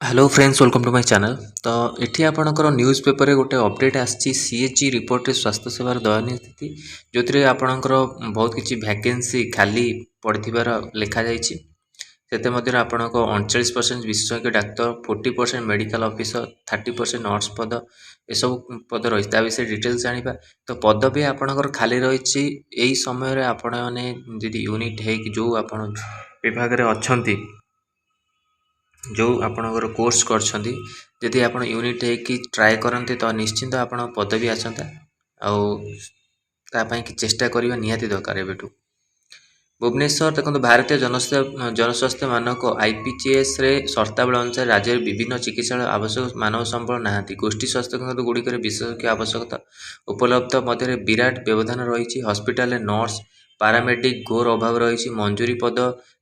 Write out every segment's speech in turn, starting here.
Hello friends welcome to my channel. तो एठी आपणकर न्यूज़ पेपर रे गोटे अपडेट आछि सीएचजी रिपोर्ट रे स्वास्थ्य सेवार दयनीय स्थिति जोथिरे आपणकर बहुत किछि वैकेंसी खाली पड़थिबार लेखा जाइछि। सेते मध्यरे आपणक 39% विशेषज्ञ डाक्तर 40% मेडिकल ऑफिसर 30% नर्स पद ए सब पद रही ता विषय डिटेल्स जानिबा। तो पद भी आपणकर खाली रहिछि एई समय रे आपण माने जदि यूनिट हे कि जो आपण विभाग रे अछंती जो आपणकर कोर्स करछंती जदि आपण यूनिट है ट्राए करते तो निश्चिंत आपण पदवी आसंता आउ कि चेष्टा करबा निहाती दरकार एबेठू। भुवनेश्वर देखो भारतीय जनस्वास्थ्य मानक आईपीसीएस रे शर्तावली अनुसार राज्य में विभिन्न चिकित्सालय आवश्यक मानव संबल नहांती गोष्ठी स्वास्थ्य केन्द्र गुड़िक विशेषज्ञ आवश्यकता उपलब्ध मध्य विराट व्यवधान रही हस्पिटाल नर्स पारामेडिक घोर अभाव रही मंजूरी पद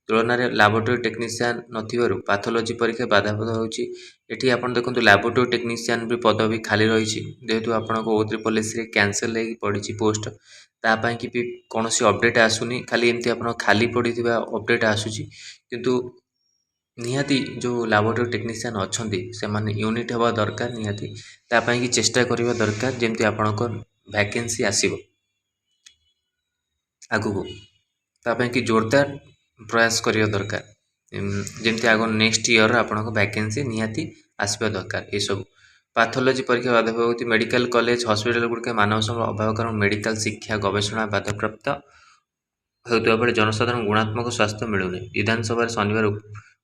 तुलन में लैबोरेटरी टेक्नीशियन नथिबारु पैथोलॉजी परीक्षा बाधाप्राप्त होउछि। एठी आपण देखंतु लैबोरेटरी टेक्नीशियन भी पद भी खाली रही जेहेतु आपण O3 कैंसल हो पड़ी पोस्ट तापाई कि भी कौन अपडेट आसुनी खाली एमती आप खाली पड़ी अपडेट आसूची किंतु निहाती जो लैबोरेटरी टेक्नीशियन अच्छा से माने यूनिट हवा दरकार निहाती तापाई कि चेष्टा करबा दरकार जेमती आपणको वैकेंसी आसीबो आगु तापाई कि जोरदार प्रयास करिया दरकार जेमती आगो नेक्स्ट ईयर आपणको वैकेंसी निहाती आसबा दरकार ये सब पैथोलॉजी परीक्षा बाधाप्राप्त मेडिकल कॉलेज हॉस्पिटल गुड़िक मानव संबल अभाव कारण मेडिकल शिक्षा गवेषणा बाधाप्राप्त होता बेले जनसाधारण गुणात्मक स्वास्थ्य मिलूनी। विधानसभा शनिवार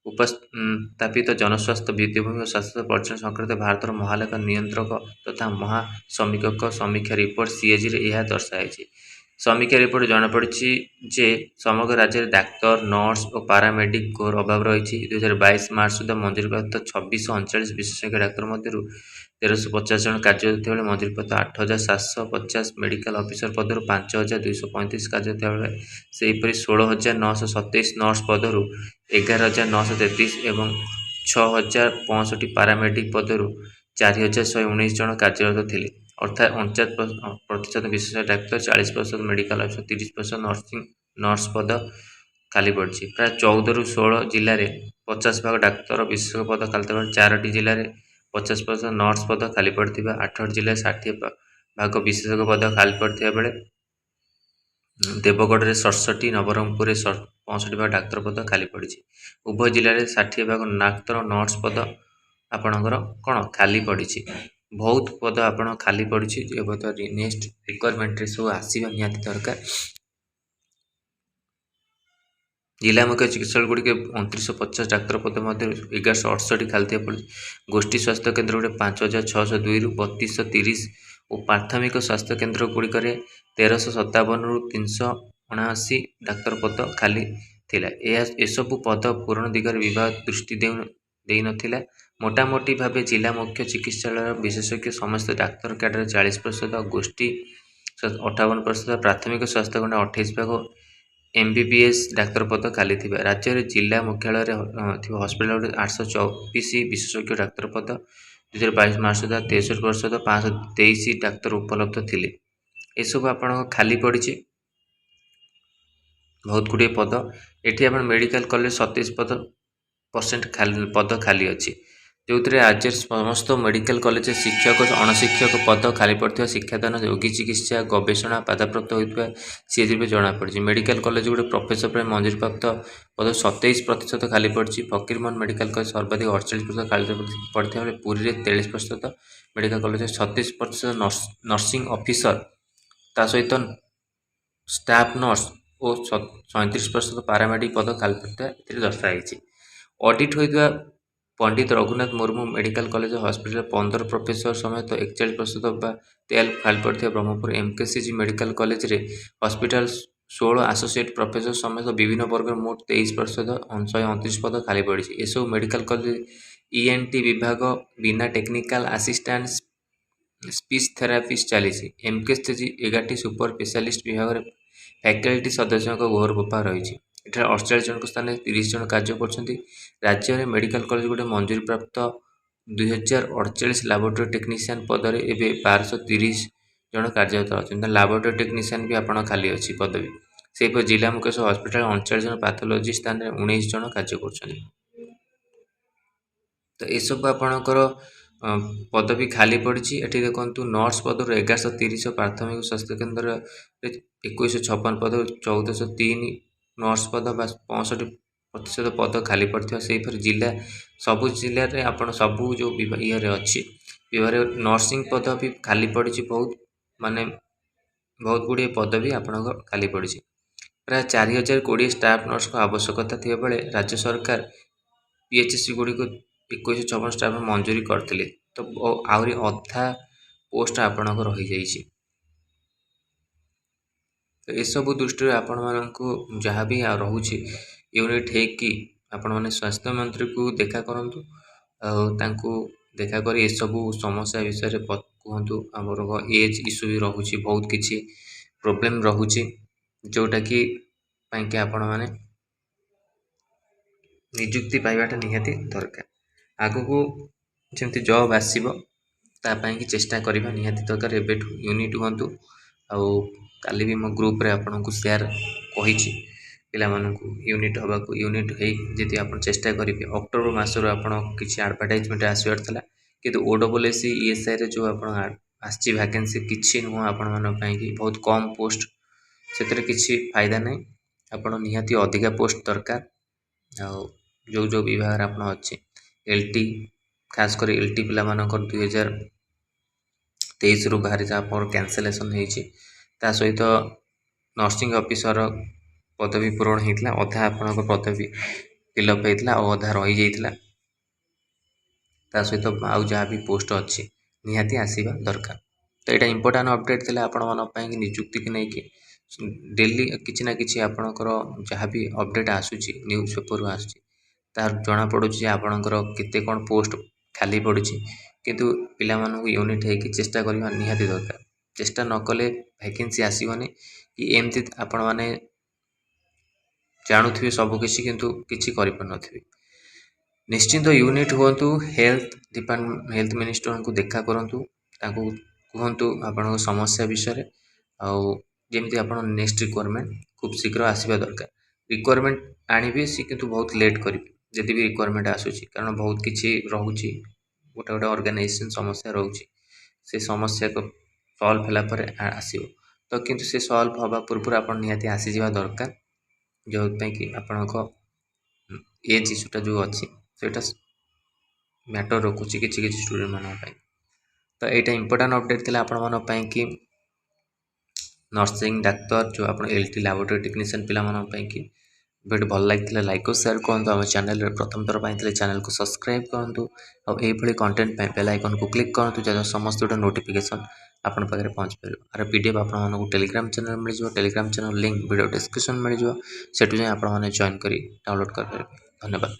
उपस्थापित जनस्वास्थ्य भित्तिभूमि और स्वास्थ्य पर्यटन संक्रांत भारत महालेखा नियंत्रक तथा महासमीक्षक समीक्षा रिपोर्ट सीएजी रे यह दर्शाई। समीक्षा रिपोर्ट जनापड़ी जे समग्र राज्य में डाक्तर नर्स और पारामेडिक घोर अभाव रही 2022 मार्च सुधा मंजूरी प्राप्त 2639 विशेषज्ञ डाक्तर मध्य 1350 जन कार्यरत बेले मंजूरी प्राप्त 8750 मेडिकल ऑफिसर पदर 5235 कार्यरत बेले सेहीपरि 16927 नर्स पदर 11933 और 6065 पारामेडिक पदर 4119 जन कार्यरत थे अर्थात 49% विशेषज्ञ डाक्तर 40% मेडिकल ऑफिसर 30% नर्स पद खाली पड़ी। प्राय 14 ରୁ 16 जिले में 50% डाक्तर विशेषज्ञ पद खाली था 4टी जिले में 50% नर्स पद खाली पड़ी 8 जिले 60% विशेषज्ञ पद खाली पड़ी बेले देवगढ़ में 67 नवरंगपुर 65% डाक्तर पद खाली पड़ी। उभय जिले में 60% डाक्तर नर्स पद आपणकर कौन खाली पड़ी बहुत पद आपण खाली पड़ी नेक्स्ट रिक्वायरमेंट सब आसवा निहाती दरकार। जिला मुख्य चिकित्सालय गुड़िक 2950 डाक्तर पद मध्य 1168 खाली पड़ी। गोष्ठी स्वास्थ्य केन्द्र गुड़े 5602 ରୁ 3230 और प्राथमिक स्वास्थ्य केन्द्र गुड़िक 1357 ରୁ 379 डाक्तर पद खाली थिला। एसबु पद पूरण दिगरे विभाग दृष्टि दे नथिला। मोटामोटी भाव जिला मुख्य चिकित्सालय विशेषज्ञ समस्त डाक्तर कैडर 40% गोष्ठी 58% प्राथमिक स्वास्थ्य केन्द्र 28% एमबीबीएस डाक्तर पद खाली थी। राज्य में जिला मुख्यालय हस्पिटाल 824 विशेषज्ञ डाक्तर पद 2022 मार्च सुधा 63% 523 डाक्तर उपलब्ध थे। यह आप खाली पड़ी बहुत गुड़े पद एटी आप मेडिकल कॉलेज 27% पद खाली अच्छी जो राज्य समस्त मेडिकल कॉलेज शिक्षक अणशिक्षक पद खाली पड़ता शिक्षादान रोगी चिकित्सा गवेषणा बाधाप्राप्त होता सीएजी में जमापड़ी। मेडिकल कॉलेज गुड़े प्रोफेसर पर मंजूरी प्राप्त पद 27% खाली पड़ी। फकीरमोहन मेडिकल कॉलेज सर्वाधिक 48% खाली पड़ता है पुरी में 43% मेडिकल कॉलेज 36% नर्सिंग ऑफिसर ता सहित स्टाफ नर्स और 37% पारामेडिक पद खाली पड़ता दर्शाई। ऑडिट होता Pandit Raghunath Murmu medical college hospital 15 professor समेत 41% तेल खाली पड़ता। ब्रह्मपुर एमकेसीजी मेडिकल कॉलेज रे हॉस्पिटल 16 एसोसिएट प्रोफेसर समेत विभिन्न वर्ग मोट 23% 129 पद खाली पड़ी। यह मेडिकल कॉलेज ईएनटी विभाग बिना टेक्निकल असिस्टेंट स्पीच थेरापिस्ट चली। एमकेसीजी 11 सुपर स्पेशलिस्ट विभाग फैकल्टी सदस्यों घोर बेपार रही। 48 जन स्थान 30 जन कार्य कर। राज्य में मेडिकल कॉलेज गुटे मंजूरी प्राप्त 2048 लैबोरेटरी टेक्नीशियन पदर एवं 1230 जन कार्यरत अच्छा। लैबोरेटरी टेक्नीशियन भी आप खाली अच्छी पदवी से जिला मुख्य हस्पिटाल 39 जन पैथोलॉजी स्थान 19 जन कार्य कर। ତ ଏସବୁ ଆପଣଙ୍କର ପଦବୀ ଖାଲି ପଡ଼ିଛି। ଏଠି ଦେଖନ୍ତୁ ନର୍ସ ପଦରୁ 1130 ପ୍ରାଥମିକ ସ୍ୱାସ୍ଥ୍ୟ କେନ୍ଦ୍ରରେ 2156 ପଦ, 1403 ନର୍ସ ପଦ ବା 65% ପଦ ଖାଲି ପଡ଼ିଥିବା। ସେହିପରି ଜିଲ୍ଲା ସବୁ ଜିଲ୍ଲାରେ ଆପଣ ସବୁ ଯେଉଁ ଇଏରେ ଅଛି ବିଭାଗରେ ନର୍ସିଂ ପଦ ବି ଖାଲି ପଡ଼ିଛି ବହୁତ, ମାନେ ବହୁତ ଗୁଡ଼ିଏ ପଦବୀ ଆପଣଙ୍କ ଖାଲି ପଡ଼ିଛି। ପ୍ରାୟ 4020 ଷ୍ଟାଫ୍ ନର୍ସଙ୍କ ଆବଶ୍ୟକତା ଥିବାବେଳେ ରାଜ୍ୟ ସରକାର PHC ଗୁଡ଼ିକୁ 2156 ଷ୍ଟାଫ୍ ମଞ୍ଜୁରୀ କରିଥିଲେ। ତ ଆହୁରି ଅଧା ପୋଷ୍ଟ ଆପଣଙ୍କ ରହିଯାଇଛି। ତ ଏସବୁ ଦୃଷ୍ଟିରୁ ଆପଣମାନଙ୍କୁ ଯାହା ବି ରହୁଛି ୟୁନିଟ୍ ହେଇକି ଆପଣମାନେ ସ୍ୱାସ୍ଥ୍ୟ ମନ୍ତ୍ରୀକୁ ଦେଖା କରନ୍ତୁ, ଆଉ ତାଙ୍କୁ ଦେଖା କରି ଏସବୁ ସମସ୍ୟା ବିଷୟରେ କୁହନ୍ତୁ। ଆମର ଏଜ୍ ଇସ୍ୟୁ ବି ରହୁଛି, ବହୁତ କିଛି ପ୍ରୋବ୍ଲେମ୍ ରହୁଛି, ଯେଉଁଟାକି ପାଇଁକି ଆପଣମାନେ ନିଯୁକ୍ତି ପାଇବାଟା ନିହାତି ଦରକାର। ଆଗକୁ ଯେମିତି ଜବ୍ ଆସିବ ତା ପାଇଁକି ଚେଷ୍ଟା କରିବା ନିହାତି ଦରକାର। ଏବେଠୁ ୟୁନିଟ୍ ହୁଅନ୍ତୁ। ଆଉ କାଲି ବି ମୋ ଗ୍ରୁପ୍ରେ ଆପଣଙ୍କୁ ସେୟାର କହିଛି ପିଲାମାନଙ୍କୁ ୟୁନିଟ୍ ହେବାକୁ। ୟୁନିଟ୍ ହେଇ ଯଦି ଆପଣ ଚେଷ୍ଟା କରିବେ, ଅକ୍ଟୋବର ମାସରୁ ଆପଣ କିଛି ଆଡ଼ଭର୍ଟାଇଜମେଣ୍ଟ ଆସିବାର ଥିଲା, କିନ୍ତୁ OSSC ESIରେ ଯେଉଁ ଆପଣ ଆସିଛି ଭ୍ୟାକେନ୍ସି କିଛି ନୁହଁ ଆପଣମାନଙ୍କ ପାଇଁକି, ବହୁତ କମ୍ ପୋଷ୍ଟ, ସେଥିରେ କିଛି ଫାଇଦା ନାହିଁ। ଆପଣ ନିହାତି ଅଧିକା ପୋଷ୍ଟ ଦରକାର। ଆଉ ଯେଉଁ ବିଭାଗରେ ଆପଣ ଅଛି LT, ଖାସ କରି LT ପିଲାମାନଙ୍କର 2023ରୁ ବାହାରିଛି ଆପଣଙ୍କର କ୍ୟାନସେଲେସନ୍ ହେଇଛି। ତା ସହିତ ନର୍ସିଂ ଅଫିସର ପଦବୀ ପୂରଣ ହେଇଥିଲା, ଅଧା ଆପଣଙ୍କ ପଦବୀ ଫିଲ୍ଅପ୍ ହେଇଥିଲା ଆଉ ଅଧା ରହିଯାଇଥିଲା। ତା ସହିତ ଆଉ ଯାହା ବି ପୋଷ୍ଟ ଅଛି ନିହାତି ଆସିବା ଦରକାର। ତ ଏଇଟା ଇମ୍ପୋର୍ଟାଣ୍ଟ ଅପଡ଼େଟ୍ ଥିଲା ଆପଣମାନଙ୍କ ପାଇଁକି ନିଯୁକ୍ତିକୁ ନେଇକି। ଡେଲି କିଛି ନା କିଛି ଆପଣଙ୍କର ଯାହା ବି ଅପଡ଼େଟ୍ ଆସୁଛି ନ୍ୟୁଜ୍ ପେପରରୁ ଆସୁଛି, ତାର ଜଣାପଡ଼ୁଛି ଯେ ଆପଣଙ୍କର କେତେ କ'ଣ ପୋଷ୍ଟ ଖାଲି ପଡ଼ିଛି। କିନ୍ତୁ ପିଲାମାନଙ୍କୁ ୟୁନିଟ୍ ହେଇକି ଚେଷ୍ଟା କରିବା ନିହାତି ଦରକାର। ଚେଷ୍ଟା ନ କଲେ ଭ୍ୟାକେନ୍ସି ଆସିବନି। କି ଏମିତି ଆପଣମାନେ ଜାଣୁଥିବେ ସବୁ କିଛି କିନ୍ତୁ କିଛି କରିପାରୁନଥିବେ। ନିଶ୍ଚିନ୍ତ ୟୁନିଟ୍ ହୁଅନ୍ତୁ। ହେଲ୍ଥ ମିନିଷ୍ଟରଙ୍କୁ ଦେଖା କରନ୍ତୁ, ତାଙ୍କୁ କୁହନ୍ତୁ ଆପଣଙ୍କ ସମସ୍ୟା ବିଷୟରେ, ଆଉ ଯେମିତି ଆପଣ ନେକ୍ସଟ ରିକ୍ୱାରମେଣ୍ଟ ଖୁବ୍ ଶୀଘ୍ର ଆସିବା ଦରକାର। ରିକ୍ୱାରମେଣ୍ଟ ଆଣିବେ ସେ କିନ୍ତୁ ବହୁତ ଲେଟ୍ କରିବେ ଯଦି ବି ରିକ୍ୱାରମେଣ୍ଟ ଆସୁଛି, କାରଣ ବହୁତ କିଛି ରହୁଛି, ଗୋଟେ ଅର୍ଗାନାଇଜେସନ୍ ସମସ୍ୟା ରହୁଛି। ସେ ସମସ୍ୟାକୁ ସଲ୍ଭ ହେଲା ପରେ ଆସିବ। ତ କିନ୍ତୁ ସେ ସଲ୍ଭ ହେବା ପୂର୍ବରୁ ଆପଣ ନିହାତି ଆସିଯିବା ଦରକାର, ଯେଉଁଥିପାଇଁ କି ଆପଣଙ୍କ ଏଜ୍ ଇସ୍ୟୁଟା ଯେଉଁ ଅଛି ସେଇଟା ମ୍ୟାଟର୍ ରଖୁଛି କିଛି କିଛି ଷ୍ଟୁଡେଣ୍ଟମାନଙ୍କ ପାଇଁ। ତ ଏଇଟା ଇମ୍ପୋର୍ଟାଣ୍ଟ ଅପଡ଼େଟ୍ ଥିଲା ଆପଣମାନଙ୍କ ପାଇଁ କି ନର୍ସିଂ ଡାକ୍ତର ଯେଉଁ ଆପଣ LT ଲାବୋରେଟୋରୀ ଟେକ୍ନିସିଆନ୍ ପିଲାମାନଙ୍କ ପାଇଁ କି। ଭିଡ଼ିଓ ଭଲ ଲାଗିଥିଲା ଲାଇକ୍ ଓ ସେୟାର କରନ୍ତୁ। ଆମ ଚ୍ୟାନେଲରେ ପ୍ରଥମ ଥର ପାଇଁ ଥିଲେ ଚ୍ୟାନେଲକୁ ସବସ୍କ୍ରାଇବ୍ କରନ୍ତୁ, ଆଉ ଏଇଭଳି କଣ୍ଟେଣ୍ଟ ପାଇଁ ବେଲ୍ ଆଇକନ୍କୁ କ୍ଲିକ୍ କରନ୍ତୁ, ଯାହାଦ୍ୱାରା ସମସ୍ତ ଗୋଟେ ନୋଟିଫିକେସନ୍ ଆପଣ ପାଖରେ ପହଞ୍ଚିପାରିବ। ଆର PDF ଆପଣମାନଙ୍କୁ ଟେଲିଗ୍ରାମ ଚ୍ୟାନେଲ ମିଳିଯିବ। Telegram channel link video description ମିଳିଯିବ, ସେଠୁ ଯାଇ ଆପଣମାନେ ଜଏନ୍ କରି ଡାଉନଲୋଡ଼ କରିପାରିବେ। ଧନ୍ୟବାଦ।